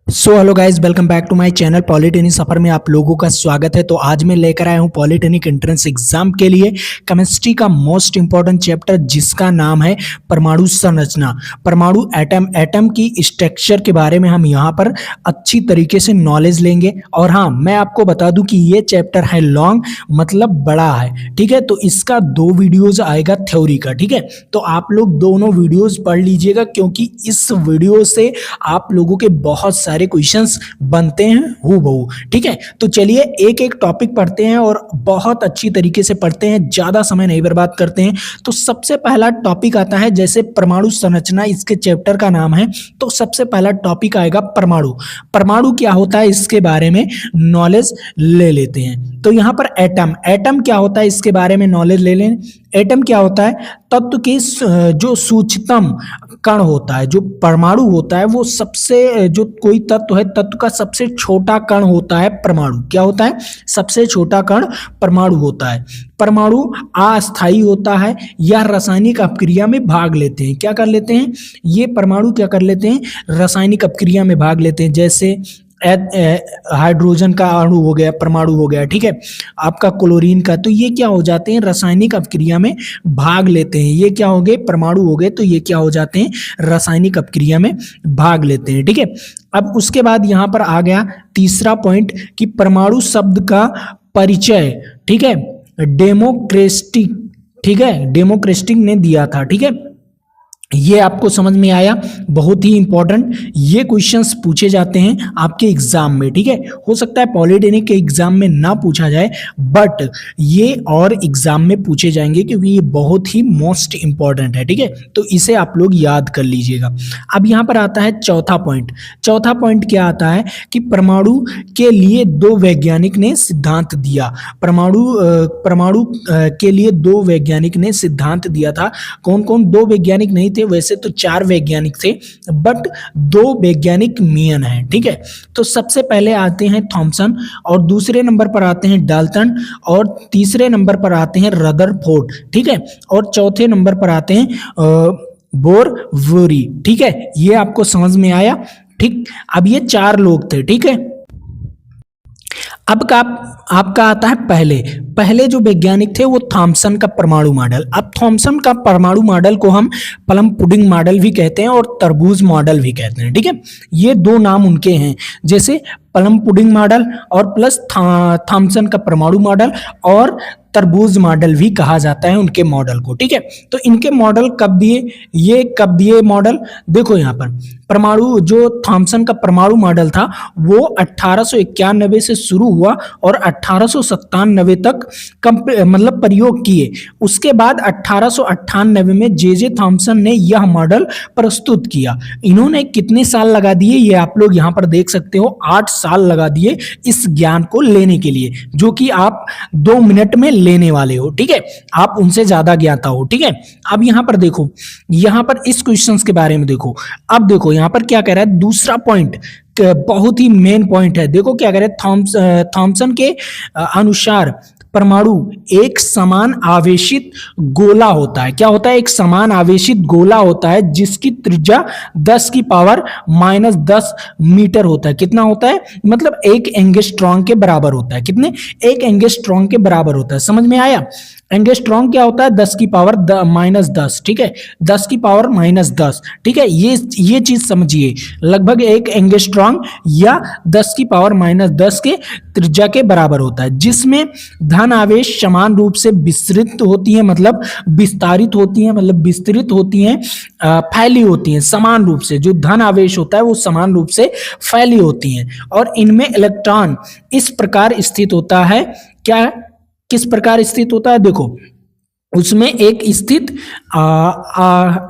So hello guys, welcome back to my channel. Polytechnic सफर में आप लोगों का स्वागत है। तो आज मैं लेकर आया हूं पॉलिटेक्निक एंट्रेंस एग्जाम के लिए केमिस्ट्री का मोस्ट इंपॉर्टेंट चैप्टर, जिसका नाम है परमाणु संरचना। परमाणु एटम की स्ट्रक्चर के बारे में हम यहां पर अच्छी तरीके से नॉलेज लेंगे। और हाँ, मैं आपको बता दूं कि ये चैप्टर है लॉन्ग, मतलब बड़ा है, ठीक है। तो इसका 2 वीडियोज आएगा थ्योरी का, ठीक है। तो आप लोग दोनों वीडियोज पढ़ लीजिएगा, क्योंकि इस वीडियो से आप लोगों के बहुत सारे क्वेश्चंस बनते हैं हूबहू, ठीक है। तो चलिए एक एक टॉपिक पढ़ते हैं और बहुत अच्छी तरीके से पढ़ते हैं, ज्यादा समय नहीं बर्बाद करते हैं। तो सबसे पहला टॉपिक आता है, जैसे परमाणु संरचना इसके चैप्टर का नाम है, तो सबसे पहला टॉपिक आएगा परमाणु। परमाणु क्या होता है इसके बारे में नॉलेज ले लेते हैं। तो यहां पर एटम क्या होता है इसके बारे में नॉलेज ले लें। एटम क्या होता है? तत्व के जो सूक्ष्मतम कण होता है, जो परमाणु होता है, वो सबसे जो कोई तत्व है, तत्व का सबसे छोटा कण होता है परमाणु। क्या होता है? सबसे छोटा कण परमाणु होता है। परमाणु अस्थायी होता है या रासायनिक अपक्रिया में भाग लेते हैं। क्या कर लेते हैं ये परमाणु? क्या कर लेते हैं? रासायनिक अपक्रिया में भाग लेते हैं। जैसे हाइड्रोजन का अणु हो गया, परमाणु हो गया, ठीक है, आपका क्लोरीन का। तो ये क्या हो जाते हैं? रासायनिक अपक्रिया में भाग लेते हैं। ये क्या हो गए? परमाणु हो गए। तो ये क्या हो जाते हैं? रासायनिक अपक्रिया में भाग लेते हैं, ठीक है। अब उसके बाद यहां पर आ गया तीसरा पॉइंट कि परमाणु शब्द का परिचय, ठीक है, डेमोक्रेटिक, ठीक है, डेमोक्रेटिक ने दिया था, ठीक है। ये आपको समझ में आया? बहुत ही इंपॉर्टेंट ये क्वेश्चंस पूछे जाते हैं आपके एग्जाम में, ठीक है। हो सकता है पॉलिटेक्निक के एग्जाम में ना पूछा जाए, बट ये और एग्जाम में पूछे जाएंगे, क्योंकि ये बहुत ही मोस्ट इंपॉर्टेंट है, ठीक है। तो इसे आप लोग याद कर लीजिएगा। अब यहाँ पर आता है चौथा पॉइंट। चौथा पॉइंट क्या आता है कि परमाणु के लिए 2 वैज्ञानिक ने सिद्धांत दिया। परमाणु के लिए 2 वैज्ञानिक ने सिद्धांत दिया था। कौन कौन? 2 वैज्ञानिक नहीं थे, वैसे तो 4 वैज्ञानिक थे, बट 2 वैज्ञानिक मेन हैं, ठीक है। तो सबसे पहले आते हैं थॉमसन, और दूसरे नंबर पर आते हैं डाल्टन, और तीसरे नंबर पर आते हैं रदरफोर्ड, ठीक है, और चौथे नंबर पर आते हैं बोरवूरी, ठीक है। ये आपको समझ में आया? ठीक। अब ये 4 लोग थे, ठीक है। अब का आपका आता है पहले जो वैज्ञानिक थे वो थॉमसन का परमाणु मॉडल। अब थॉमसन का परमाणु मॉडल को हम प्लम पुडिंग मॉडल भी कहते हैं और तरबूज मॉडल भी कहते हैं, ठीक है। ये 2 नाम उनके हैं, जैसे प्लम पुडिंग मॉडल और प्लस थॉमसन का परमाणु मॉडल, और तरबूज मॉडल भी कहा जाता है उनके मॉडल को, ठीक है। तो इनके मॉडल कब दिए? ये कब दिए मॉडल? देखो यहाँ पर परमाणु जो थॉमसन का परमाणु मॉडल था वो 1891 से शुरू हुआ और 1897 तक मतलब प्रयोग किए। उसके बाद 1898 में जे थॉमसन ने यह मॉडल प्रस्तुत किया। इन्होंने कितने साल लगा दिए ये आप लोग यहाँ पर देख सकते हो, 8 साल लगा दिए इस ज्ञान को लेने के लिए, जो कि आप 2 मिनट में लेने वाले हो, ठीक है। आप उनसे ज्यादा ज्ञाता हो, ठीक है। अब यहां पर देखो, यहां पर इस क्वेश्चंस के बारे में देखो। अब देखो यहां पर क्या कह रहा है, दूसरा पॉइंट बहुत ही मेन पॉइंट है। देखो क्या कह रहे हैं, थॉमसन के अनुसार परमाणु एक समान आवेशित गोला होता है। क्या होता है? एक समान आवेशित गोला होता है, जिसकी त्रिज्या 10 की पावर -10 मीटर होता है। कितना होता है? मतलब 1 एंगस्ट्रॉम के बराबर होता है। कितने? 1 एंगस्ट्रॉम के बराबर होता है। समझ में आया? एंगस्ट्रॉम क्या होता है? 10 की पावर -10, ठीक है, 10 की पावर -10, ठीक है। ये चीज समझिए, लगभग 1 एंगस्ट्रॉम या 10 की पावर -10 के त्रिज्या के बराबर होता है, जिसमें धन आवेश समान रूप से विस्तृत होती है, मतलब विस्तारित होती है, मतलब विस्तृत होती हैं, फैली होती हैं समान रूप से। जो धन आवेश होता है वो समान रूप से फैली होती हैं, और इनमें इलेक्ट्रॉन इस प्रकार स्थित होता है। क्या? किस प्रकार स्थित होता है? देखो, उसमें एक स्थित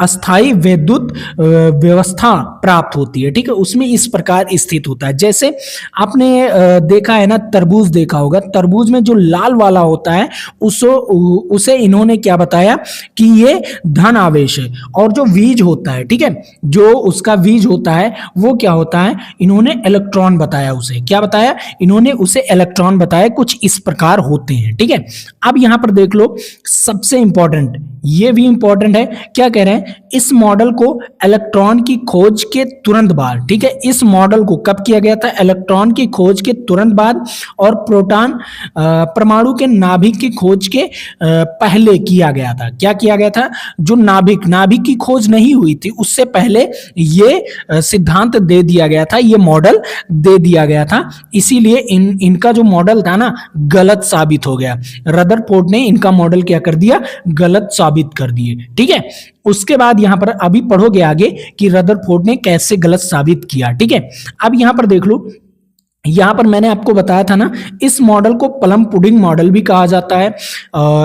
अस्थाई विद्युत व्यवस्था प्राप्त होती है, ठीक है। उसमें इस प्रकार स्थित होता है। जैसे आपने देखा है ना, तरबूज देखा होगा, तरबूज में जो लाल वाला होता है उसे इन्होंने क्या बताया कि ये धन आवेश है, और जो बीज होता है, ठीक है, जो उसका बीज होता है वो क्या होता है? इन्होंने इलेक्ट्रॉन बताया। उसे क्या बताया? इन्होंने उसे इलेक्ट्रॉन बताया। कुछ इस प्रकार होते हैं, ठीक है। अब यहां पर देख लो, सबसे सबसे इंपॉर्टेंट ये भी इंपॉर्टेंट है, क्या कह रहे हैं, इस मॉडल को इलेक्ट्रॉन की खोज के तुरंत बाद, ठीक है, इस मॉडल को कब किया गया था, इलेक्ट्रॉन की खोज के तुरंत बाद और प्रोटॉन परमाणु के नाभिक की खोज के पहले किया गया था। क्या किया गया था, जो नाभिक की खोज नहीं हुई थी उससे पहले ये सिद्धांत दे दिया गया था, ये मॉडल दे दिया गया था, इसीलिए इनका जो मॉडल था ना गलत साबित हो गया। रदरफोर्ड ने इनका मॉडल क्या कर दिया, गलत साबित कर दिए। ठीक है, उसके बाद यहां पर अभी पढ़ोगे आगे कि रदरफोर्ड ने कैसे गलत साबित किया। ठीक है, अब यहां पर देख लो, यहां पर मैंने आपको बताया था ना, इस मॉडल को प्लम पुडिंग मॉडल भी कहा जाता है,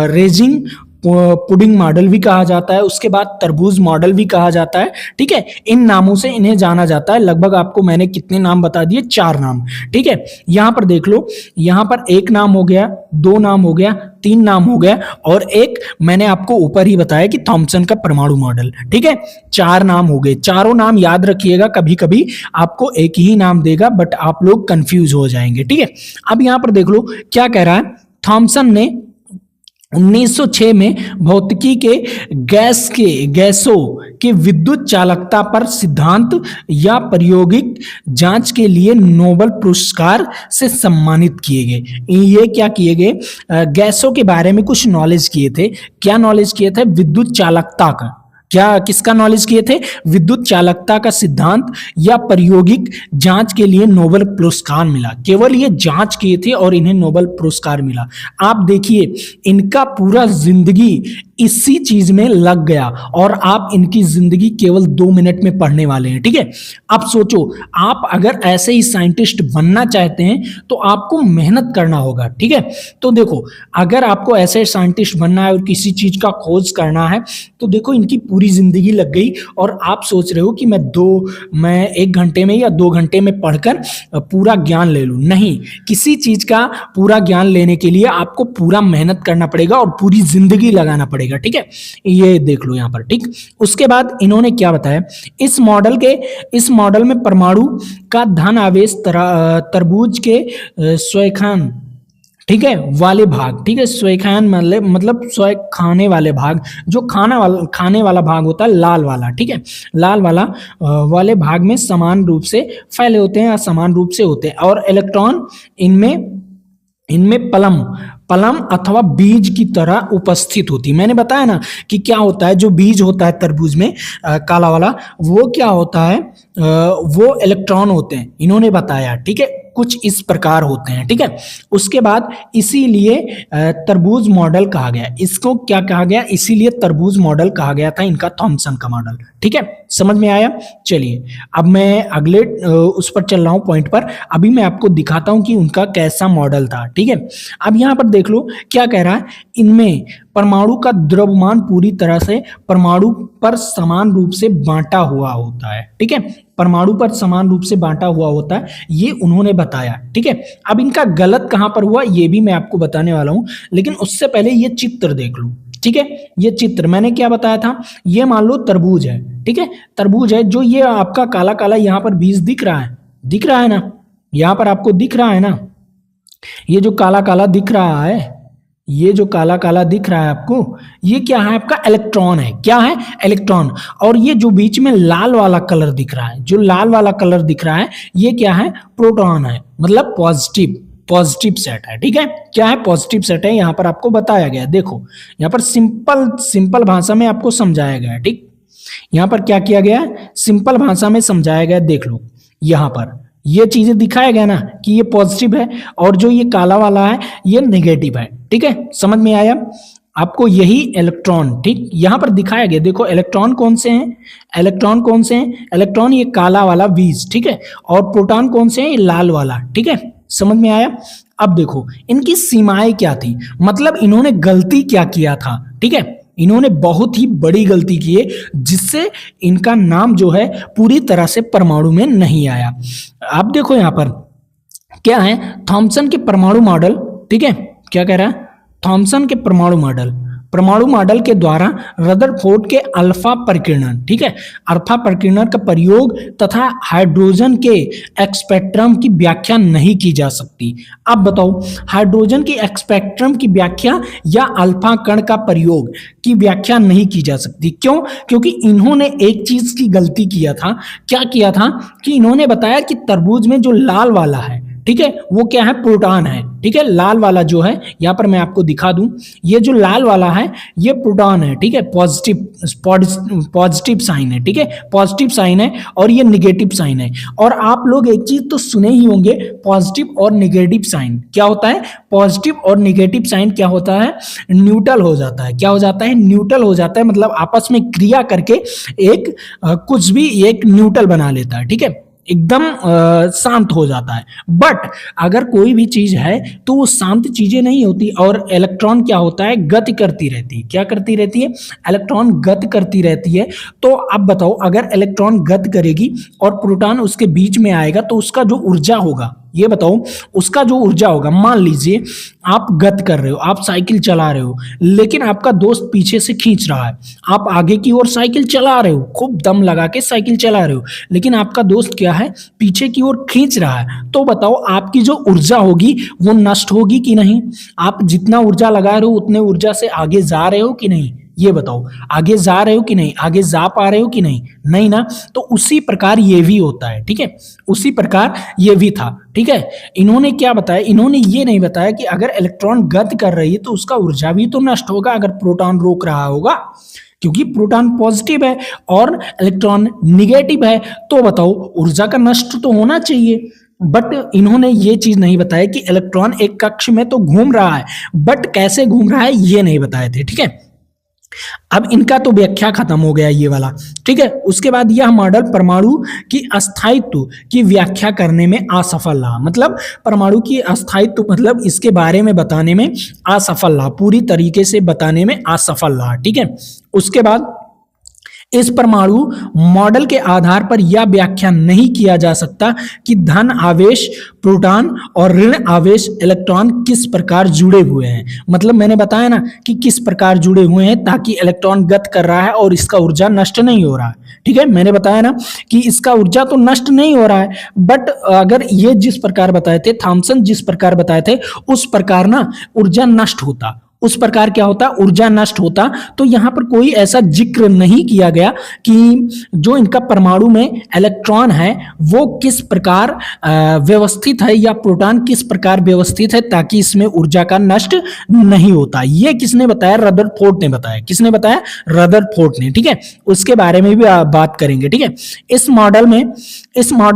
रेजिंग पुडिंग मॉडल भी कहा जाता है, उसके बाद तरबूज मॉडल भी कहा जाता है। ठीक है, इन नामों से इन्हें जाना जाता है। लगभग आपको मैंने कितने नाम बता दिए, 4 नाम। ठीक है, यहां पर देख लो, यहां पर 1 नाम हो गया, 2 नाम हो गया, 3 नाम हो गया और एक मैंने आपको ऊपर ही बताया कि थॉमसन का परमाणु मॉडल। ठीक है, 4 नाम हो गए। चारों नाम याद रखिएगा, कभी कभी आपको एक ही नाम देगा बट आप लोग कंफ्यूज हो जाएंगे। ठीक है, अब यहां पर देख लो क्या कह रहा है, थॉमसन ने 1906 में भौतिकी के गैसों के विद्युत चालकता पर सिद्धांत या प्रायोगिक जांच के लिए नोबेल पुरस्कार से सम्मानित किए गए। ये क्या किए गए, गैसों के बारे में कुछ नॉलेज किए थे। क्या नॉलेज किए थे, विद्युत चालकता का। क्या किसका नॉलेज किए थे, विद्युत चालकता का सिद्धांत या प्रायोगिक जांच के लिए नोबेल पुरस्कार मिला। केवल ये जांच किए थे और इन्हें नोबेल पुरस्कार मिला। आप देखिए, इनका पूरा जिंदगी इसी चीज में लग गया और आप इनकी जिंदगी केवल 2 मिनट में पढ़ने वाले हैं। ठीक है, अब सोचो, आप अगर ऐसे ही साइंटिस्ट बनना चाहते हैं तो आपको मेहनत करना होगा। ठीक है, तो देखो, अगर आपको ऐसे साइंटिस्ट बनना है और किसी चीज का खोज करना है तो देखो, इनकी पूरी जिंदगी लग गई और आप सोच रहे हो कि मैं 1 घंटे में या 2 घंटे में पढ़कर पूरा ज्ञान ले लूं। नहीं, किसी चीज का पूरा ज्ञान लेने के लिए आपको पूरा मेहनत करना पड़ेगा और पूरी जिंदगी लगाना पड़ेगा। ठीक है, ये देख लो यहां पर। ठीक, उसके बाद इन्होंने क्या बताया, इस मॉडल में परमाणु का धन आवेश तरबूज के स्वेखान, ठीक है, वाले भाग, ठीक है, स्वेखान मतलब स्वे खाने वाले भाग, जो खाने वाला भाग होता है, लाल वाला, ठीक है, लाल वाला वाले भाग में समान रूप से फैले होते हैं या समान रूप से होते हैं और इलेक्ट्रॉन इनमें पलम अथवा बीज की तरह उपस्थित होती है। मैंने बताया ना कि क्या होता है, जो बीज होता है तरबूज में काला वाला, वो क्या होता है, वो इलेक्ट्रॉन होते हैं, इन्होंने बताया। ठीक है, कुछ इस प्रकार होते हैं। ठीक है, उसके बाद इसीलिए तरबूज मॉडल कहा गया, इसको क्या कहा गया, इसीलिए तरबूज मॉडल कहा गया था इनका, थॉमसन का मॉडल। ठीक है, समझ में आया। चलिए, अब मैं अगले उस पर चल रहा हूं, पॉइंट पर। अभी मैं आपको दिखाता हूं कि उनका कैसा मॉडल था। ठीक है, अब यहां पर देख लो क्या कह रहा है, इनमें परमाणु का द्रव्यमान पूरी तरह से परमाणु पर समान रूप से बांटा हुआ होता है। ठीक है, परमाणु पर समान रूप से बांटा हुआ होता है, ये उन्होंने बताया। ठीक है, अब इनका गलत कहां पर हुआ ये भी मैं आपको बताने वाला हूं, लेकिन उससे पहले ये चित्र देख लो। ठीक है, ये चित्र मैंने क्या बताया था, ये मान लो तरबूज है। ठीक है, तरबूज है, जो ये आपका काला काला यहाँ पर बीज दिख रहा है ना, यहाँ पर आपको दिख रहा है ना, ये जो काला काला दिख रहा है, ये जो काला काला दिख रहा है आपको, ये क्या है, आपका इलेक्ट्रॉन है। क्या है, इलेक्ट्रॉन। और ये जो बीच में लाल वाला कलर दिख रहा है, जो लाल वाला कलर दिख रहा है, ये क्या है, प्रोटॉन है, मतलब पॉजिटिव सेट है। ठीक है, क्या है, पॉजिटिव सेट है, यहां पर आपको बताया गया। देखो, यहां पर सिंपल भाषा में आपको समझाया गया है। ठीक, यहां पर क्या किया गया, सिंपल भाषा में समझाया गया। देख लो, यहां पर ये चीजें दिखाया गया ना कि ये पॉजिटिव है और जो ये काला वाला है ये नेगेटिव है। ठीक है, समझ में आया आपको, यही इलेक्ट्रॉन। ठीक, यहां पर दिखाया गया। देखो, इलेक्ट्रॉन कौन से हैं, इलेक्ट्रॉन ये काला वाला बीज, ठीक है, और प्रोटॉन कौन से हैं, ये लाल वाला। ठीक है, समझ में आया। अब देखो, इनकी सीमाएं क्या थी, मतलब इन्होंने गलती क्या किया था। ठीक है, इन्होंने बहुत ही बड़ी गलती की है, जिससे इनका नाम जो है पूरी तरह से परमाणु में नहीं आया। अब देखो यहां पर क्या है, थॉमसन के परमाणु मॉडल। ठीक है, क्या कह रहा है, थॉमसन के परमाणु परमाणु मॉडल के द्वारा रदरफोर्ड के अल्फा प्रकीर्णन, ठीक है, अल्फा प्रकीर्णन का प्रयोग तथा हाइड्रोजन के स्पेक्ट्रम की व्याख्या नहीं की जा सकती। अब बताओ, हाइड्रोजन की स्पेक्ट्रम की व्याख्या या अल्फा कण का प्रयोग की व्याख्या नहीं की जा सकती। क्यों? क्योंकि इन्होंने एक चीज की गलती किया था। क्या किया था कि इन्होंने बताया कि तरबूज में जो लाल वाला है, ठीक है, वो क्या है, प्रोटॉन है, ठीक है, लाल वाला जो है, यहां पर मैं आपको दिखा दूं, ये जो लाल वाला है ये प्रोटॉन है, ठीक है, पॉजिटिव साइन है, ठीक है, पॉजिटिव साइन है, और ये निगेटिव साइन है। और आप लोग एक चीज तो सुने ही होंगे, पॉजिटिव और निगेटिव साइन क्या होता है, पॉजिटिव और निगेटिव साइन क्या होता है, न्यूट्रल हो जाता है। क्या हो जाता है, न्यूट्रल हो जाता है, मतलब आपस में क्रिया करके एक कुछ भी एक न्यूट्रल बना लेता है, ठीक है, एकदम शांत हो जाता है। बट अगर कोई भी चीज है तो वो शांत चीजें नहीं होती, और इलेक्ट्रॉन क्या होता है, गति करती रहती है। क्या करती रहती है, इलेक्ट्रॉन गति करती रहती है। तो अब बताओ, अगर इलेक्ट्रॉन गति करेगी और प्रोटॉन उसके बीच में आएगा तो उसका जो ऊर्जा होगा, ये बताओ, उसका जो ऊर्जा होगा, मान लीजिए आप गति कर रहे हो, आप साइकिल चला रहे हो, लेकिन आपका दोस्त पीछे से खींच रहा है, आप आगे की ओर साइकिल चला रहे हो, खूब दम लगा के साइकिल चला रहे हो, लेकिन आपका दोस्त क्या है, पीछे की ओर खींच रहा है। तो बताओ, आपकी जो ऊर्जा होगी वो नष्ट होगी कि नहीं? आप जितना ऊर्जा लगा रहे हो उतने ऊर्जा से आगे जा रहे हो कि नहीं? ये बताओ, आगे जा रहे हो कि नहीं, आगे जा पा रहे हो कि नहीं? नहीं ना। तो उसी प्रकार ये भी होता है, ठीक है, उसी प्रकार ये भी था, ठीक है। इन्होंने क्या बताया, इन्होंने ये नहीं बताया कि अगर इलेक्ट्रॉन गति कर रही है तो उसका ऊर्जा भी तो नष्ट होगा अगर प्रोटॉन रोक रहा होगा, क्योंकि प्रोटॉन पॉजिटिव है और इलेक्ट्रॉन निगेटिव है। तो बताओ, ऊर्जा का नष्ट तो होना चाहिए। बट इन्होंने ये चीज नहीं बताया कि इलेक्ट्रॉन एक कक्ष में तो घूम रहा है, बट कैसे घूम रहा है ये नहीं बताए थे, ठीक है। अब इनका तो व्याख्या खत्म हो गया ये वाला, ठीक है। उसके बाद यह मॉडल परमाणु की अस्थायित्व की व्याख्या करने में असफल रहा, मतलब परमाणु की अस्थायित्व मतलब इसके बारे में बताने में असफल रहा, पूरी तरीके से बताने में असफल रहा, ठीक है। उसके बाद इस परमाणु मॉडल के आधार पर यह व्याख्या नहीं किया जा सकता कि धन आवेश प्रोटॉन और ऋण आवेश इलेक्ट्रॉन किस प्रकार जुड़े हुए हैं। मतलब मैंने बताया ना कि किस प्रकार जुड़े हुए हैं, ताकि इलेक्ट्रॉन गति कर रहा है और इसका ऊर्जा नष्ट नहीं हो रहा है, ठीक है। मैंने बताया ना कि इसका ऊर्जा तो नष्ट नहीं हो रहा है, बट अगर ये जिस प्रकार बताए थे, थॉमसन जिस प्रकार बताए थे, उस प्रकार ना ऊर्जा नष्ट होता, उस प्रकार क्या होता, ऊर्जा नष्ट होता। तो यहां पर कोई ऐसा जिक्र नहीं किया गया कि जो इनका परमाणु में इलेक्ट्रॉन है वो किस प्रकार व्यवस्थित है या प्रोटॉन किस प्रकार व्यवस्थित है ताकि इसमें ऊर्जा का नष्ट नहीं होता। ये किसने बताया, रदरफोर्ड ने बताया। किसने बताया, रदरफोर्ड ने, ठीक है। उसके बारे में भी बात करेंगे, ठीक है। इस मॉडल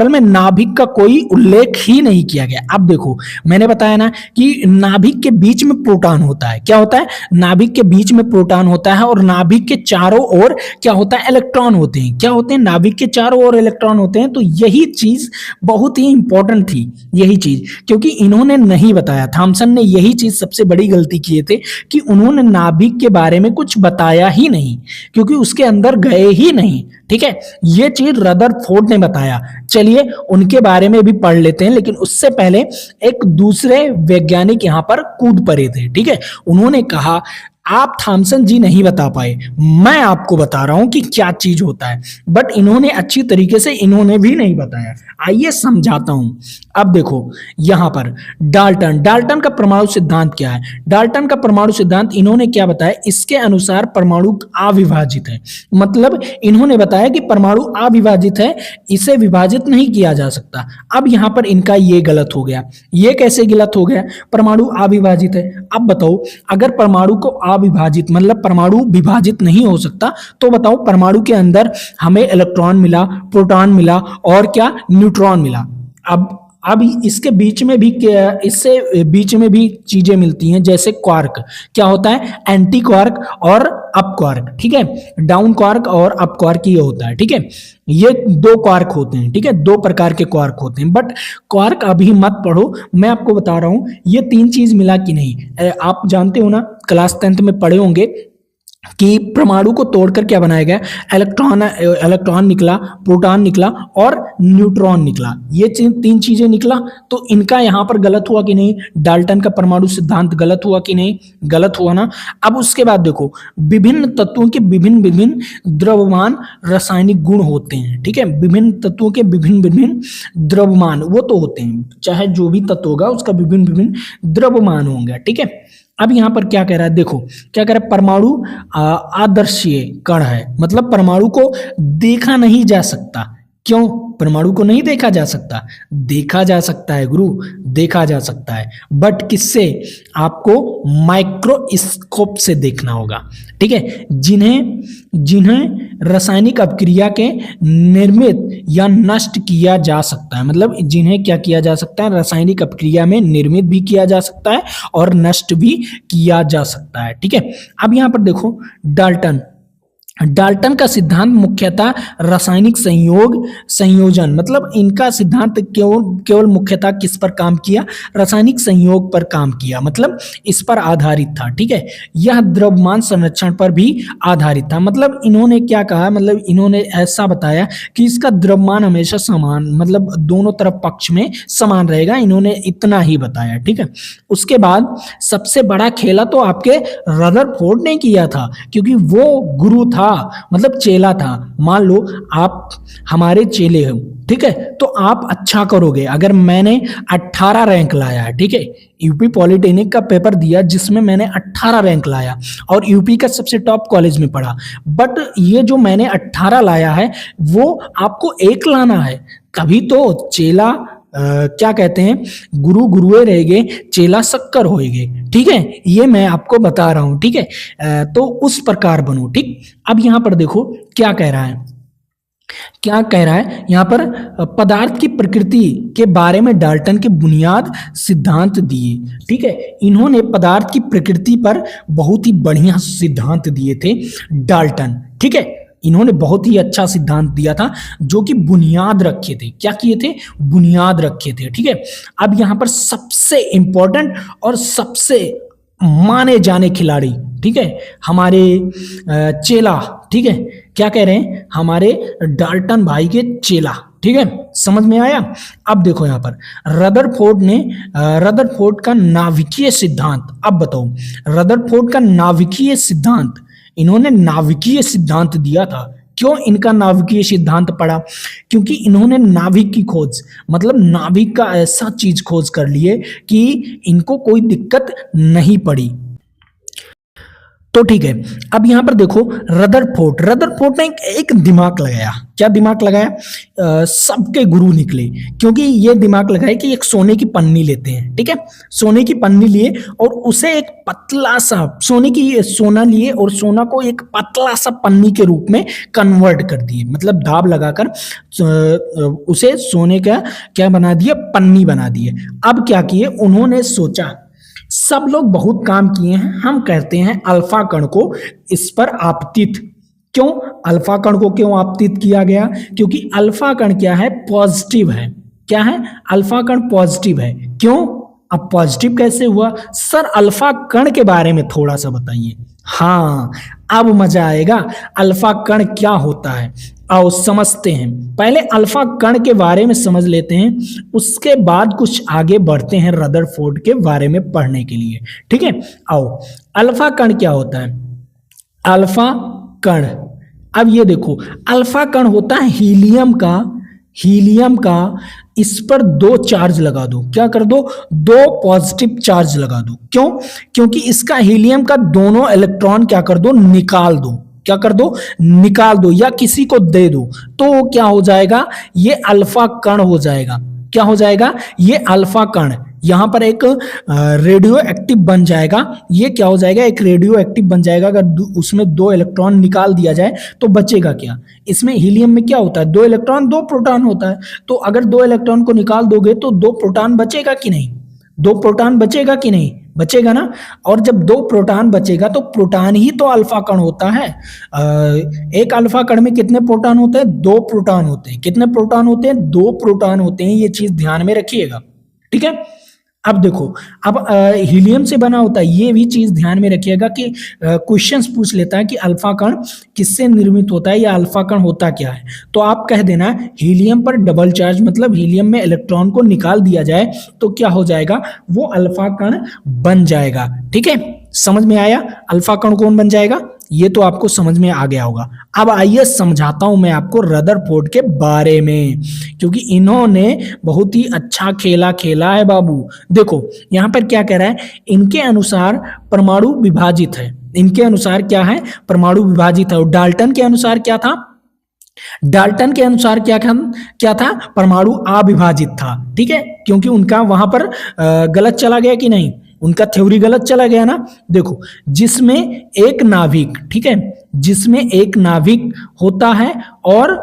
में नाभिक का कोई उल्लेख ही नहीं किया गया। अब देखो, मैंने बताया ना कि नाभिक के बीच में प्रोटॉन होता है। क्या होता है, नाभिक के बीच में प्रोटॉन होता है और नाभिक के चारों ओर क्या होता है, इलेक्ट्रॉन होते हैं। क्या होते हैं, नाभिक के चारों ओर इलेक्ट्रॉन होते हैं। तो यही चीज बहुत ही इंपॉर्टेंट थी, यही चीज, क्योंकि इन्होंने नहीं बताया, थॉमसन ने यही चीज सबसे बड़ी गलती किए थे कि उन्होंने नाभिक के बारे में कुछ बताया ही नहीं, क्योंकि उसके अंदर गए ही नहीं, ठीक है। ये चीज रदरफोर्ड ने बताया। चलिए उनके बारे में भी पढ़ लेते हैं, लेकिन उससे पहले एक दूसरे वैज्ञानिक यहां पर कूद पड़े थे, ठीक है। उन्होंने कहा, आप थॉमसन जी नहीं बता पाए, मैं आपको बता रहा हूं कि क्या चीज होता है। बट इन्होंने अच्छी तरीके से इन्होंने भी नहीं बताया। आइए समझाता हूं। अब देखो यहां पर डाल्टन का परमाणु सिद्धांत क्या है। डाल्टन का परमाणु सिद्धांत इन्होंने क्या बताया, इसके अनुसार परमाणु अविभाजित है। मतलब इन्होंने बताया कि परमाणु अविभाजित है, इसे विभाजित नहीं किया जा सकता। अब यहां पर इनका ये गलत हो गया। ये कैसे गलत हो गया, परमाणु अविभाजित है। अब बताओ, अगर परमाणु को अविभाजित मतलब परमाणु विभाजित नहीं हो सकता, तो बताओ परमाणु के अंदर हमें इलेक्ट्रॉन मिला, प्रोटॉन मिला और क्या, न्यूट्रॉन मिला। अब इसके बीच में भी इससे बीच में भी चीजें मिलती हैं, जैसे क्वार्क। क्या होता है, एंटी क्वार्क और अप क्वार्क, ठीक है। डाउन क्वार्क और अप क्वार्क ये होता है, ठीक है। ये दो क्वार्क होते हैं, ठीक है, दो प्रकार के क्वार्क होते हैं। बट क्वार्क अभी मत पढ़ो, मैं आपको बता रहा हूं ये तीन चीज मिला कि नहीं। आप जानते हो ना, क्लास 10th में पढ़े होंगे कि परमाणु को तोड़कर क्या बनाया गया, इलेक्ट्रॉन निकला, प्रोटॉन निकला और न्यूट्रॉन निकला। ये तीन चीजें निकला। तो इनका यहाँ पर गलत हुआ कि नहीं, डाल्टन का परमाणु सिद्धांत गलत हुआ कि नहीं, गलत हुआ ना। अब उसके बाद देखो, विभिन्न तत्वों के विभिन्न विभिन्न द्रव्यमान रासायनिक गुण होते हैं। ठीक है, विभिन्न तत्वों के विभिन्न विभिन्न द्रव्यमान वो तो होते हैं, चाहे जो भी तत्व होगा उसका विभिन्न विभिन्न द्रव्यमान होंगे। ठीक है, अब यहां पर क्या कह रहा है, देखो क्या कह रहा है, परमाणु आदर्शीय कण है, मतलब परमाणु को देखा नहीं जा सकता। क्यों परमाणु को नहीं देखा जा सकता? देखा जा सकता है गुरु, देखा जा सकता है, बट किससे? आपको माइक्रोस्कोप से देखना होगा। ठीक है, जिन्हें जिन्हें रासायनिक अपक्रिया के निर्मित या नष्ट किया जा सकता है, मतलब जिन्हें क्या किया जा सकता है, रासायनिक अपक्रिया में निर्मित भी किया जा सकता है और नष्ट भी किया जा सकता है। ठीक है, अब यहां पर देखो, डाल्टन का सिद्धांत मुख्यतः रासायनिक संयोजन, मतलब इनका सिद्धांत केवल मुख्यतः किस पर काम किया, रासायनिक संयोग पर काम किया, मतलब इस पर आधारित था। ठीक है, यह द्रव्यमान संरक्षण पर भी आधारित था। मतलब इन्होंने क्या कहा, मतलब इन्होंने ऐसा बताया कि इसका द्रव्यमान हमेशा समान, मतलब दोनों तरफ पक्ष में समान रहेगा, इन्होंने इतना ही बताया। ठीक है, उसके बाद सबसे बड़ा खेला तो आपके रदरफोर्ड ने किया था, क्योंकि वो गुरु था, मतलब चेला था। मान लो आप हमारे चेले हो, ठीक है, तो आप अच्छा करोगे। अगर मैंने 18 रैंक लाया है, ठीक है, यूपी पॉलिटेक्निक का पेपर दिया जिसमें मैंने 18 रैंक लाया और यूपी का सबसे टॉप कॉलेज में पढ़ा, बट ये जो मैंने 18 लाया है वो आपको 1 लाना है, तभी तो चेला क्या कहते हैं, गुरु गुरुए रहेंगे, चेला शक्कर होएगे। ठीक है, ये मैं आपको बता रहा हूं। ठीक है, तो उस प्रकार बनो। ठीक, अब यहां पर देखो क्या कह रहा है, क्या कह रहा है यहां पर, पदार्थ की प्रकृति के बारे में डाल्टन के बुनियाद सिद्धांत दिए। ठीक है, इन्होंने पदार्थ की प्रकृति पर बहुत ही बढ़िया सिद्धांत दिए थे डाल्टन। ठीक है, इन्होंने बहुत ही अच्छा सिद्धांत दिया था, जो कि बुनियाद रखे थे। क्या किए थे? बुनियाद रखे थे। ठीक है, अब यहां पर सबसे इंपॉर्टेंट और सबसे माने जाने खिलाड़ी, ठीक है, हमारे चेला, ठीक है, क्या कह रहे हैं, हमारे डाल्टन भाई के चेला। ठीक है, समझ में आया? अब देखो यहां पर रदरफोर्ड का नाभिकीय सिद्धांत। अब बताओ, रदरफोर्ड का नाभिकीय सिद्धांत, इन्होंने नाभिकीय सिद्धांत दिया था। क्यों इनका नाभिकीय सिद्धांत पड़ा? क्योंकि इन्होंने नाभिक की खोज, मतलब नाभिक का ऐसा चीज खोज कर लिए कि इनको कोई दिक्कत नहीं पड़ी। तो ठीक है, अब यहां पर देखो, रदरफोर्ड ने एक दिमाग लगाया। क्या दिमाग लगाया? सबके गुरु निकले, क्योंकि ये दिमाग लगाए कि एक सोने की पन्नी लेते हैं। ठीक है, सोने की पन्नी लिए और उसे एक पतला सा सोना लिए और सोना को एक पतला सा पन्नी के रूप में कन्वर्ट कर दिए, मतलब दाब लगाकर उसे सोने का क्या बना दिए, पन्नी बना दिए। अब क्या किए उन्होंने, सोचा सब लोग बहुत काम किए हैं, हम कहते हैं अल्फा कण को इस पर आपतित। क्यों अल्फा कण को क्यों आपतित किया गया? क्योंकि अल्फा कण क्या है, पॉजिटिव है। क्या है? अल्फा कण पॉजिटिव है। क्यों? अब पॉजिटिव कैसे हुआ सर? अल्फा कण के बारे में थोड़ा सा बताइए। हाँ, अब मजा आएगा। अल्फा कण क्या होता है आओ समझते हैं। पहले अल्फा कण के बारे में समझ लेते हैं, उसके बाद कुछ आगे बढ़ते हैं रदरफोर्ड के बारे में पढ़ने के लिए। ठीक है, आओ अल्फा कण क्या होता है। अल्फा कण, अब ये देखो, अल्फा कण होता है हीलियम का इस पर 2 चार्ज लगा दो। क्या कर दो? 2 पॉजिटिव चार्ज लगा दो। क्यों? क्योंकि इसका हीलियम का दोनों इलेक्ट्रॉन क्या कर दो, निकाल दो। क्या कर दो? निकाल दो, या किसी को दे दो, तो क्या हो जाएगा, ये अल्फा कण हो जाएगा। क्या हो जाएगा? ये अल्फा कण यहां पर एक रेडियो एक्टिव बन जाएगा। ये क्या हो जाएगा? एक रेडियो एक्टिव बन जाएगा। अगर उसमें 2 इलेक्ट्रॉन निकाल दिया जाए तो बचेगा क्या? इसमें हीलियम में क्या होता है, 2 इलेक्ट्रॉन 2 प्रोटॉन होता है। तो अगर 2 इलेक्ट्रॉन को निकाल दोगे तो 2 प्रोटॉन बचेगा कि नहीं? 2 प्रोटॉन बचेगा कि नहीं? बचेगा ना। और जब 2 प्रोटॉन बचेगा तो प्रोटॉन ही तो अल्फा कण होता है। एक अल्फा कण में कितने प्रोटॉन होते हैं? 2 प्रोटॉन होते हैं। कितने प्रोटॉन होते हैं? 2 प्रोटॉन होते हैं। ये चीज ध्यान में रखिएगा। ठीक है, अब देखो, अब हीलियम से बना होता है, ये भी चीज ध्यान में रखिएगा कि क्वेश्चंस पूछ लेता है कि अल्फा कण किससे निर्मित होता है या अल्फा कण होता क्या है। तो आप कह देना हीलियम पर डबल चार्ज, मतलब हीलियम में इलेक्ट्रॉन को निकाल दिया जाए तो क्या हो जाएगा, वो अल्फा कण बन जाएगा। ठीक है, समझ में आया अल्फा कण कौन बन जाएगा, ये तो आपको समझ में आ गया होगा। अब आइए समझाता हूं मैं आपको रदरफोर्ड के बारे में, क्योंकि इन्होंने बहुत ही अच्छा खेला खेला है बाबू। देखो यहां पर क्या कह रहा है, इनके अनुसार परमाणु विभाजित है, इनके अनुसार क्या है, परमाणु विभाजित है। और डाल्टन के अनुसार क्या था, डाल्टन के अनुसार क्या था, परमाणु अविभाजित था। ठीक है, क्योंकि उनका वहां पर गलत चला गया कि नहीं, उनका थ्योरी गलत चला गया ना। देखो जिसमें एक नाभिक, ठीक है, जिसमें एक नाभिक होता है और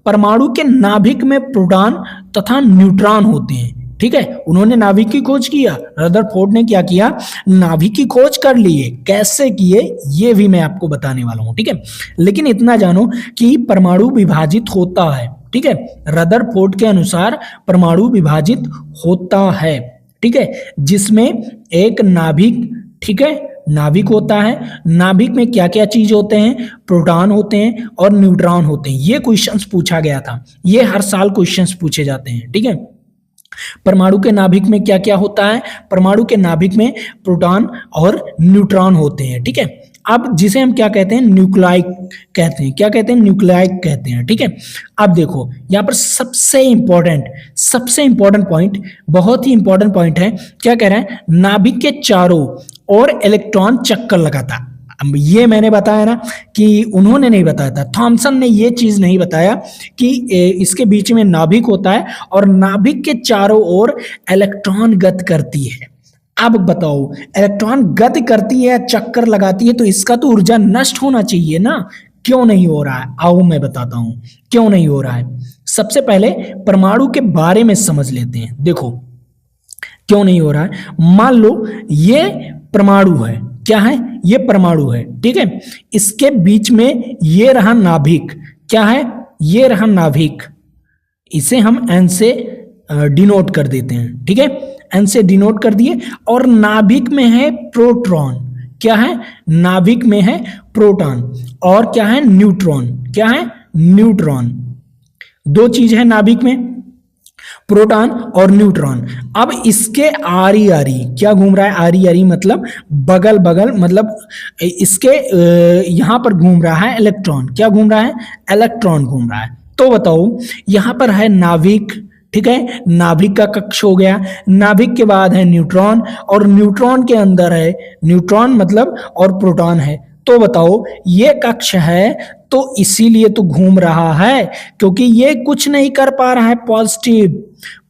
परमाणु के नाभिक में प्रोटॉन तथा न्यूट्रॉन होते हैं। ठीक है, उन्होंने नाभिक की खोज किया, रदरफोर्ड ने क्या किया, नाभिक की खोज कर लिए। कैसे किए ये भी मैं आपको बताने वाला हूं। ठीक है, लेकिन इतना जानो कि परमाणु विभाजित होता है। ठीक है, रदरफोर्ड के अनुसार परमाणु विभाजित होता है। ठीक है, जिसमें एक नाभिक, ठीक है, नाभिक होता है, नाभिक में क्या क्या चीज होते हैं, प्रोटॉन होते हैं और न्यूट्रॉन होते हैं। ये क्वेश्चंस पूछा गया था, ये हर साल क्वेश्चंस पूछे जाते हैं। ठीक है, परमाणु के नाभिक में क्या क्या होता है, परमाणु के नाभिक में प्रोटॉन और न्यूट्रॉन होते हैं। ठीक है, अब जिसे हम क्या कहते हैं, न्यूक्लियाई कहते हैं, क्या कहते हैं, न्यूक्लियाई कहते हैं। ठीक है, अब देखो यहाँ पर सबसे इंपॉर्टेंट पॉइंट, बहुत ही इंपॉर्टेंट पॉइंट है। क्या कह रहा है, नाभिक के चारों ओर इलेक्ट्रॉन चक्कर लगाता। अब ये मैंने बताया ना कि उन्होंने नहीं बताया था, थॉमसन ने ये चीज नहीं बताया कि इसके बीच में नाभिक होता है और नाभिक के चारों ओर इलेक्ट्रॉन गति करती है। अब बताओ, इलेक्ट्रॉन गति करती है, चक्कर लगाती है, तो इसका तो ऊर्जा नष्ट होना चाहिए ना, क्यों नहीं हो रहा है, आओ मैं बताता हूं क्यों नहीं हो रहा है। सबसे पहले परमाणु के बारे में समझ लेते हैं। देखो क्यों नहीं हो रहा है, मान लो ये परमाणु है, क्या है, ये परमाणु है। ठीक है, इसके बीच में ये रहा नाभिक, क्या है, ये रहा नाभिक, इसे हम एन से डिनोट कर देते हैं। ठीक है, एन से डिनोट कर दिए, और नाभिक में है प्रोटॉन, क्या है, नाभिक में है प्रोटॉन, और क्या है, न्यूट्रॉन, क्या है, न्यूट्रॉन। दो चीज है नाभिक में, प्रोटॉन और न्यूट्रॉन। अब इसके आरी आरी क्या घूम रहा है, आरी आरी मतलब बगल बगल, मतलब इसके यहां पर घूम रहा है इलेक्ट्रॉन, क्या घूम रहा है, इलेक्ट्रॉन घूम रहा है। तो बताओ यहां पर है नाभिक, ठीक है, नाभिक का कक्ष हो गया, नाभिक के बाद है न्यूट्रॉन, और न्यूट्रॉन के अंदर है, न्यूट्रॉन मतलब और प्रोटॉन है। तो बताओ ये कक्ष है, तो इसीलिए तो घूम रहा है, क्योंकि ये कुछ नहीं कर पा रहा है,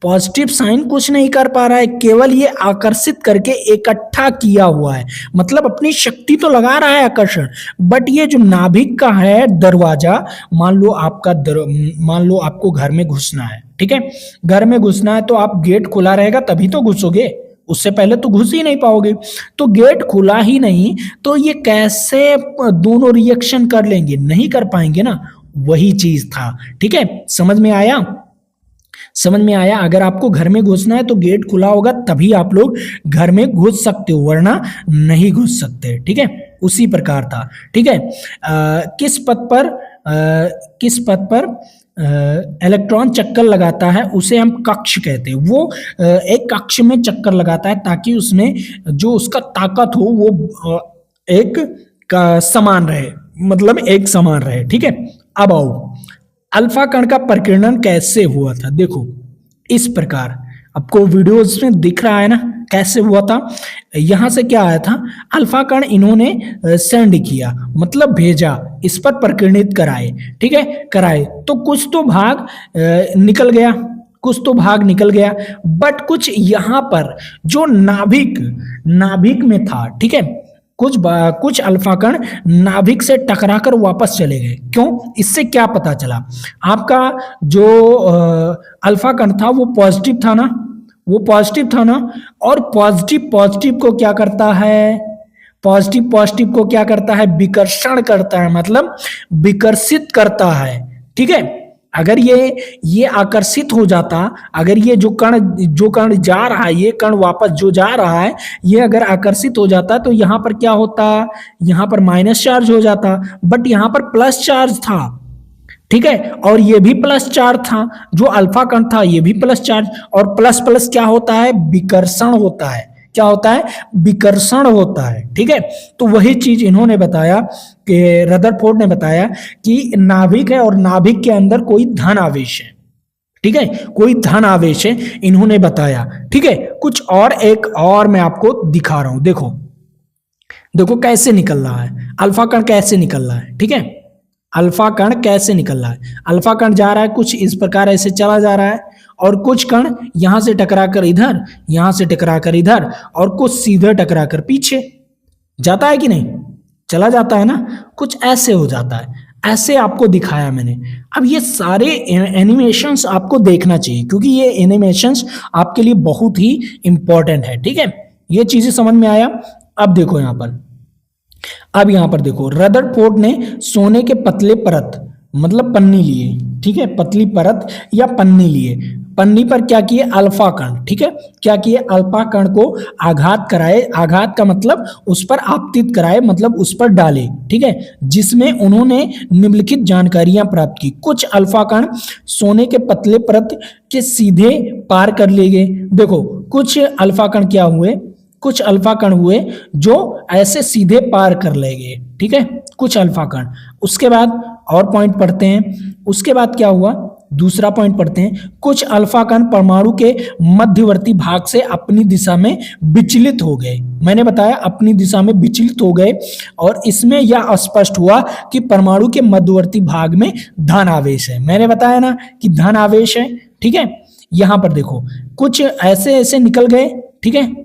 पॉजिटिव साइन कुछ नहीं कर पा रहा है, केवल ये आकर्षित करके इकट्ठा किया हुआ है, मतलब अपनी शक्ति तो लगा रहा है आकर्षण। बट ये जो नाभिक का है दरवाजा, मान लो आपको घर में घुसना है, ठीक है, घर में घुसना है, तो आप गेट खुला रहेगा तभी तो घुसोगे, उससे पहले तो घुस ही नहीं पाओगे। तो गेट खुला ही नहीं, तो ये कैसे दोनों रिएक्शन कर लेंगे, नहीं कर पाएंगे ना, वही चीज था। ठीक है, समझ में आया, समझ में आया। अगर आपको घर में घुसना है तो गेट खुला होगा तभी आप लोग घर में घुस सकते हो, वरना नहीं घुस सकते। ठीक है, उसी प्रकार था। ठीक है, किस पथ पर इलेक्ट्रॉन चक्कर लगाता है उसे हम कक्ष कहते हैं। वो एक कक्ष में चक्कर लगाता है ताकि उसमें जो उसका ताकत हो वो एक का समान रहे, मतलब एक समान रहे। ठीक है, अब आओ अल्फा कण का प्रकीर्णन कैसे हुआ था। देखो इस प्रकार आपको वीडियोस में दिख रहा है ना कैसे हुआ था। यहां से क्या आया था, अल्फा कण इन्होंने सेंड किया, मतलब भेजा, इस पर प्रकीर्णित कराए। ठीक है, कराए तो कुछ तो भाग निकल गया, बट कुछ यहां पर जो नाभिक में था, ठीक है, कुछ अल्फा कण नाभिक से टकराकर वापस चले गए। क्यों, इससे क्या पता चला, आपका जो अल्फा कण था वो पॉजिटिव था ना, और पॉजिटिव को क्या करता है, पॉजिटिव को क्या करता है, विकर्षण करता है, मतलब विकर्षित करता है। ठीक है, अगर ये आकर्षित हो जाता, अगर ये जो कण जा रहा है, ये कण वापस जो जा रहा है, ये अगर आकर्षित हो जाता तो यहाँ पर क्या होता, यहाँ पर माइनस चार्ज हो जाता, बट यहाँ पर प्लस चार्ज था। ठीक है, और ये भी प्लस चार्ज था, जो अल्फा कण था ये भी प्लस चार्ज, और प्लस प्लस क्या होता है, विकर्षण होता है। क्या होता है, विकर्षण होता है। ठीक है, तो वही चीज इन्होंने बताया कि रदरफोर्ड ने बताया कि नाभिक है और नाभिक के अंदर कोई धन आवेश है। ठीक है, कोई धन आवेश है, इन्होंने बताया। ठीक है, कुछ और एक और मैं आपको दिखा रहा हूं, देखो देखो कैसे निकल रहा है अल्फा कण, कैसे निकल रहा है। ठीक है, अल्फा कण कैसे निकल रहा है, अल्फा कण जा रहा है कुछ इस प्रकार ऐसे चला जा रहा है, और कुछ कण यहां से टकरा कर इधर, यहां से टकरा कर इधर, और कुछ सीधे टकरा कर पीछे जाता है कि नहीं, चला जाता है ना, कुछ ऐसे हो जाता है। ऐसे आपको दिखाया मैंने। अब ये सारे एनिमेशंस आपको देखना चाहिए, क्योंकि ये एनिमेशंस आपके लिए बहुत ही इंपॉर्टेंट है। ठीक है, ये चीजें समझ में आया। अब देखो यहां पर, अब यहां पर देखो, रदरफोर्ड ने सोने के पतले परत मतलब पन्नी लिए। ठीक है, पतली परत या पन्नी लिए, पन्नी पर क्या किए, अल्फा कण। ठीक है, क्या किए, अल्फा कण को आघात कराए, आघात का मतलब उस पर आपतित कराए, मतलब उस पर डाले। ठीक है, जिसमें उन्होंने निम्नलिखित जानकारियां प्राप्त की। कुछ अल्फा कण सोने के पतले परत के सीधे पार कर ले गए। देखो, कुछ अल्फा कण क्या हुए, कुछ अल्फा कण हुए जो ऐसे सीधे पार कर ले गए। ठीक है, कुछ अल्फा कण। उसके बाद और पॉइंट पढ़ते हैं, उसके बाद क्या हुआ, दूसरा पॉइंट पढ़ते हैं। कुछ अल्फा कण परमाणु के मध्यवर्ती भाग से अपनी दिशा में विचलित हो गए। मैंने बताया अपनी दिशा में विचलित हो गए, और इसमें यह स्पष्ट हुआ कि परमाणु के मध्यवर्ती भाग में धन आवेश है। मैंने बताया ना कि धन आवेश है। ठीक है, यहां पर देखो कुछ ऐसे ऐसे निकल गए। ठीक है,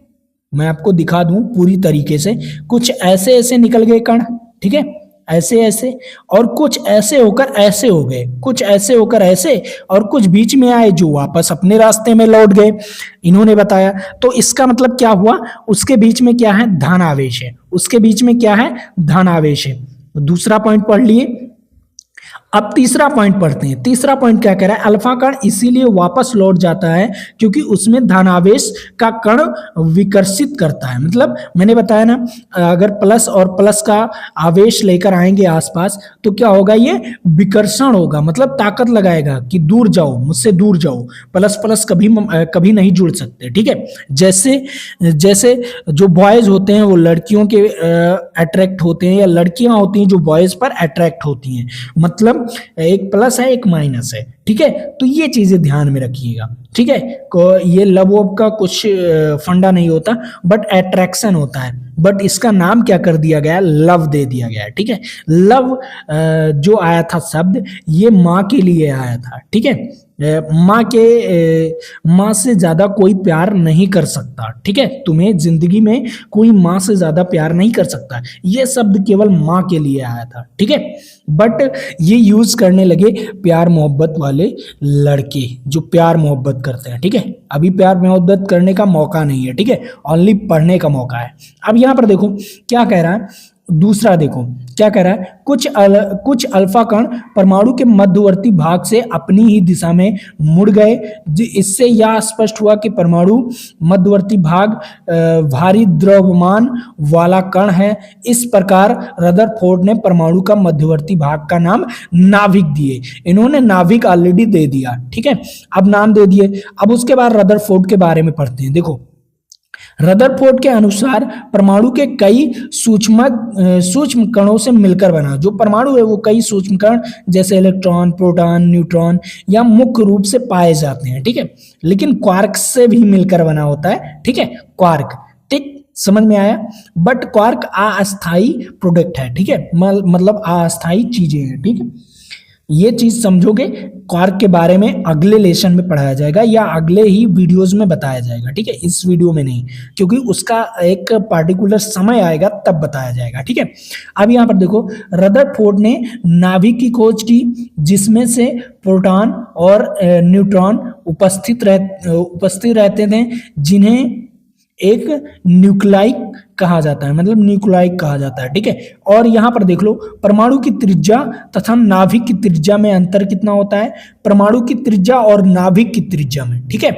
मैं आपको दिखा दूं पूरी तरीके से, कुछ ऐसे ऐसे निकल गए कण। ठीक है, ऐसे ऐसे, और कुछ ऐसे होकर ऐसे हो गए, कुछ ऐसे होकर ऐसे, और कुछ बीच में आए जो वापस अपने रास्ते में लौट गए, इन्होंने बताया। तो इसका मतलब क्या हुआ, उसके बीच में क्या है, धन आवेश है, उसके बीच में क्या है, धन आवेश है। दूसरा पॉइंट पढ़ लिए। अब तीसरा पॉइंट पढ़ते हैं। तीसरा पॉइंट क्या कह रहा है, अल्फा कण इसीलिए वापस लौट जाता है क्योंकि उसमें धनावेश का कण विकर्षित करता है। मतलब मैंने बताया ना, अगर प्लस और प्लस का आवेश लेकर आएंगे आसपास तो क्या होगा, ये विकर्षण होगा, मतलब ताकत लगाएगा कि दूर जाओ, मुझसे दूर जाओ। प्लस प्लस कभी नहीं जुड़ सकते। ठीक है, जैसे जैसे जो बॉयज होते हैं वो लड़कियों के अट्रैक्ट होते हैं, या लड़कियां होती हैं जो बॉयज पर अट्रैक्ट होती हैं, मतलब एक प्लस है एक माइनस है। ठीक है, तो ये चीजें ध्यान में रखिएगा। ठीक है, ये लव वव का कुछ फंडा नहीं होता, बट अट्रैक्शन होता है, बट इसका नाम क्या कर दिया गया, लव दे दिया गया। ठीक है, लव जो आया था शब्द, ये माँ के लिए आया था। ठीक है, माँ से ज्यादा कोई प्यार नहीं कर सकता। ठीक है, तुम्हें जिंदगी में कोई माँ से ज्यादा प्यार नहीं कर सकता, ये शब्द केवल माँ के लिए आया था। ठीक है, बट ये यूज करने लगे प्यार मोहब्बत वाले लड़के जो प्यार मोहब्बत करते हैं। ठीक है, अभी प्यार मोहब्बत करने का मौका नहीं है। ठीक है, ओनली पढ़ने का मौका है। अब यहां पर देखो क्या कह रहा है, दूसरा देखो क्या कह रहा है, कुछ अल्फा कण परमाणु के मध्यवर्ती भाग से अपनी ही दिशा में मुड़ गए। इससे यह स्पष्ट हुआ कि परमाणु मध्यवर्ती भाग भारी द्रव्यमान वाला कण है। इस प्रकार रदरफोर्ड ने परमाणु का मध्यवर्ती भाग का नाम नाभिक दिए। इन्होंने नाभिक ऑलरेडी दे दिया। ठीक है, अब नाम दे दिए। अब उसके बाद रदरफोर्ड के बारे में पढ़ते हैं। देखो, रदरफोर्ड के अनुसार परमाणु के कई सूक्ष्म कणों से मिलकर बना। जो परमाणु है वो कई सूक्ष्म कण जैसे इलेक्ट्रॉन, प्रोटॉन, न्यूट्रॉन या मुख्य रूप से पाए जाते हैं। ठीक है, लेकिन क्वार्क से भी मिलकर बना होता है। ठीक है, क्वार्क, ठीक समझ में आया। बट क्वार्क अस्थाई प्रोडक्ट है। ठीक है, मतलब अस्थाई चीजें हैं। ठीक है, ये चीज समझोगे, क्वार्क के बारे में अगले लेसन में पढ़ाया जाएगा या अगले ही वीडियोस में बताया जाएगा। ठीक है, इस वीडियो में नहीं, क्योंकि उसका एक पार्टिकुलर समय आएगा तब बताया जाएगा। ठीक है, अब यहाँ पर देखो, रदरफोर्ड ने नाभिक की खोज की जिसमें से प्रोटॉन और न्यूट्रॉन उपस्थित रहते थे, जिन्हें एक न्यूक्लाई कहा जाता है, मतलब न्यूक्लाई कहा जाता है, ठीक है। और यहाँ पर देख लो परमाणु की त्रिज्या तथा नाभिक की त्रिज्या में अंतर कितना होता है, परमाणु की त्रिज्या और नाभिक की त्रिज्या में, ठीक है।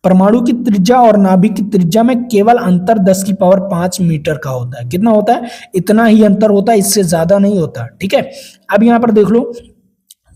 परमाणु की त्रिज्या और नाभिक की त्रिज्या में केवल अंतर 10 की पावर 5 मीटर का होता है। कितना होता है, इतना ही अंतर होता है, इससे ज्यादा नहीं होता, ठीक है। अब यहाँ पर देख लो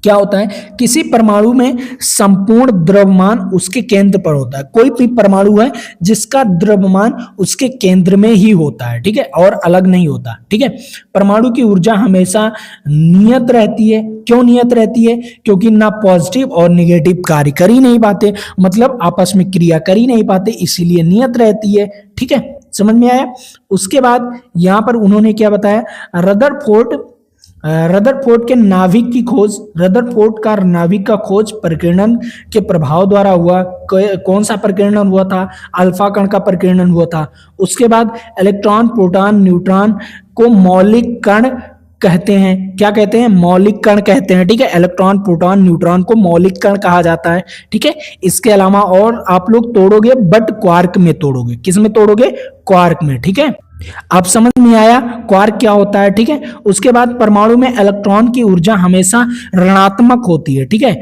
क्या होता है, किसी परमाणु में संपूर्ण द्रव्यमान उसके केंद्र पर होता है। कोई भी परमाणु है जिसका द्रव्यमान उसके केंद्र में ही होता है, ठीक है, और अलग नहीं होता, ठीक है। परमाणु की ऊर्जा हमेशा नियत रहती है। क्यों नियत रहती है, क्योंकि ना पॉजिटिव और निगेटिव कार्य कर ही नहीं पाते, मतलब आपस में क्रिया कर ही नहीं पाते, इसीलिए नियत रहती है, ठीक है। समझ में आया। उसके बाद यहां पर उन्होंने क्या बताया, रदरफोर्ड के नाभिक की खोज, रदरफोर्ड का नाभिक का खोज प्रकीर्णन के प्रभाव द्वारा हुआ। कौन सा प्रकीर्णन हुआ था, अल्फा कण का प्रकीर्णन हुआ था। उसके बाद इलेक्ट्रॉन प्रोटॉन न्यूट्रॉन को मौलिक कण कहते हैं। क्या कहते हैं, मौलिक कण कहते हैं, ठीक है। इलेक्ट्रॉन प्रोटॉन न्यूट्रॉन को मौलिक कण कहा जाता है, ठीक है। इसके अलावा और आप लोग तोड़ोगे बट क्वार्क में तोड़ोगे, किस में तोड़ोगे, क्वार्क में, ठीक है। आप समझ में आया क्वार्क क्या होता है, ठीक है। उसके बाद परमाणु में इलेक्ट्रॉन की ऊर्जा हमेशा ऋणात्मक होती है, ठीक है।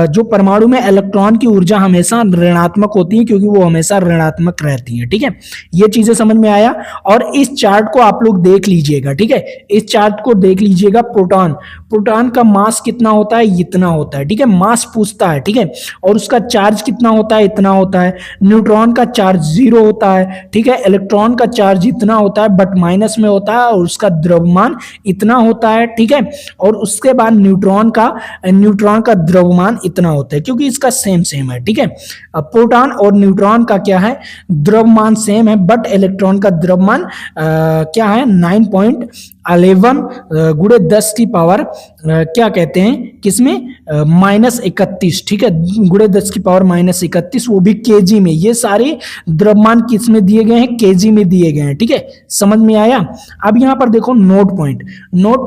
जो परमाणु में इलेक्ट्रॉन की ऊर्जा हमेशा ऋणात्मक होती है, क्योंकि वो हमेशा ऋणात्मक रहती है, ठीक है। ये चीजें समझ में आया। और इस चार्ट को आप लोग देख लीजिएगा, ठीक है। इस चार्ट को देख लीजिएगा। प्रोटॉन का मास कितना होता है, इतना होता है, ठीक है। मास पूछता है, ठीक है। और उसका चार्ज कितना होता है, इतना होता है। न्यूट्रॉन का चार्ज 0 होता है, ठीक है। इलेक्ट्रॉन का चार्ज इतना होता है बट माइनस में होता है, और उसका द्रव्यमान इतना होता है, ठीक है। और उसके बाद न्यूट्रॉन का द्रव्यमान इतना होता है, क्योंकि इसका सेम है, ठीक है। प्रोटॉन और न्यूट्रॉन का क्या है, द्रव्यमान सेम है, बट इलेक्ट्रॉन का द्रव्यमान क्या है, 9.11 गुणे 10 की पावर क्या कहते हैं, किसमें, -31, ठीक है। गुणे 10 की पावर -31, वो भी केजी में। ये सारे द्रव्यमान किस में दिए गए हैं, केजी में दिए गए हैं, ठीक है। समझ में आया। अब यहां पर देखो नोट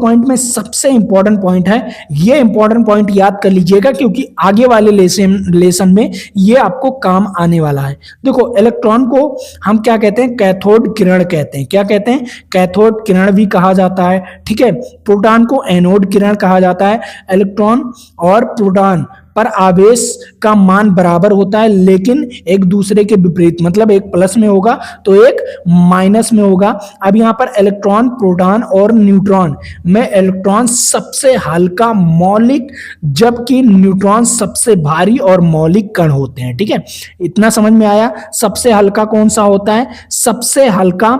पॉइंट में सबसे इंपॉर्टेंट पॉइंट है, ये इंपॉर्टेंट पॉइंट याद कर लीजिएगा, क्योंकि आगे वाले लेसन में ये आपको काम आने वाला है। देखो इलेक्ट्रॉन को हम क्या कहते हैं, कैथोड किरण कहते हैं। क्या कहते हैं, कैथोड किरण भी कहा जाता है, ठीक है। प्रोटॉन को एनोड किरण कहा जाता है। इलेक्ट्रॉन और प्रोटॉन पर आवेश का मान बराबर होता है, लेकिन एक दूसरे के विपरीत, मतलब एक प्लस में होगा तो एक माइनस में होगा। अब यहां पर इलेक्ट्रॉन, प्रोटॉन और न्यूट्रॉन में इलेक्ट्रॉन सबसे हल्का मौलिक, जबकि न्यूट्रॉन सबसे भारी और मौलिक कण होते हैं, ठीक है। इतना समझ में आया। सबसे हल्का कौन सा होता है, सबसे हल्का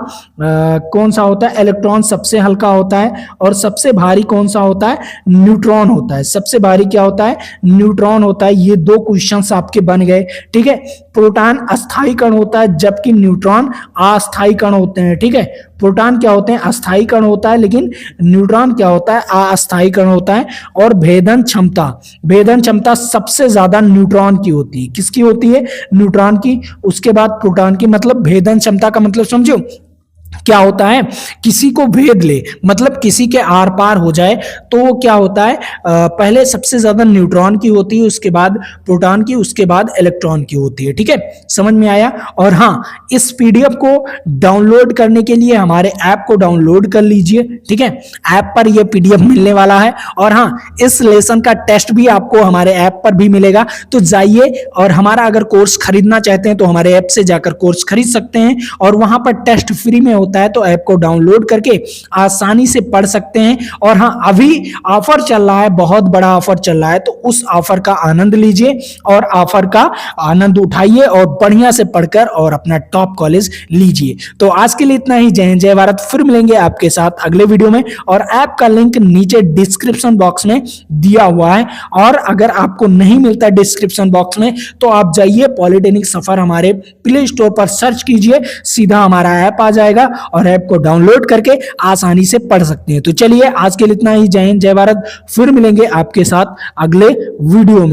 कौन सा होता है, इलेक्ट्रॉन सबसे हल्का होता है। और सबसे भारी कौन सा होता है, न्यूट्रॉन होता है। सबसे भारी क्या होता है, न्यूट्रॉन होता है। ये 2 क्वेश्चंस आपके बन गए, ठीक है। प्रोटॉन अस्थायी कण होता है, जबकि न्यूट्रॉन अस्थायी कण होते हैं, ठीक है। प्रोटॉन क्या होते हैं, अस्थायी कण होता है, लेकिन न्यूट्रॉन क्या होता है, अस्थायी कण होता है। और भेदन क्षमता सबसे ज्यादा न्यूट्रॉन की होती है। किसकी होती है, न्यूट्रॉन की, उसके बाद प्रोटॉन की। मतलब भेदन क्षमता का मतलब समझो, क्या होता है, किसी को भेद ले, मतलब किसी के आर पार हो जाए, तो वो क्या होता है, पहले सबसे ज्यादा न्यूट्रॉन की होती है, उसके बाद प्रोटॉन की, उसके बाद इलेक्ट्रॉन की होती है, ठीक है। समझ में आया। और हाँ, इस पीडीएफ को डाउनलोड करने के लिए हमारे ऐप को डाउनलोड कर लीजिए, ठीक है। ऐप पर यह पीडीएफ मिलने वाला है। और हाँ, इस लेसन का टेस्ट भी आपको हमारे ऐप पर भी मिलेगा, तो जाइए। और हमारा अगर कोर्स खरीदना चाहते हैं तो हमारे ऐप से जाकर कोर्स खरीद सकते हैं, और वहां पर टेस्ट फ्री में होता है, तो ऐप को डाउनलोड करके आसानी से पढ़ सकते हैं। और हाँ, अभी ऑफर चल रहा है, बहुत बड़ा ऑफर चल रहा है, तो उस ऑफर का आनंद लीजिए और ऑफर का आनंद उठाइए और बढ़िया से पढ़कर और अपना टॉप कॉलेज लीजिए। तो आज के लिए इतना ही। जय हिंद, जय भारत। फिर मिलेंगे आपके साथ अगले वीडियो में, और ऐप का लिंक नीचे डिस्क्रिप्शन बॉक्स में दिया हुआ है। और अगर आपको नहीं मिलता डिस्क्रिप्शन बॉक्स में, तो आप जाइए पॉलिटेक्निक सफर, हमारे प्ले स्टोर पर सर्च कीजिए, सीधा हमारा ऐप आ जाएगा, और ऐप को डाउनलोड करके आसानी से पढ़ सकते हैं। तो चलिए आज के लिए इतना ही। जय हिंद, जय भारत। फिर मिलेंगे आपके साथ अगले वीडियो में।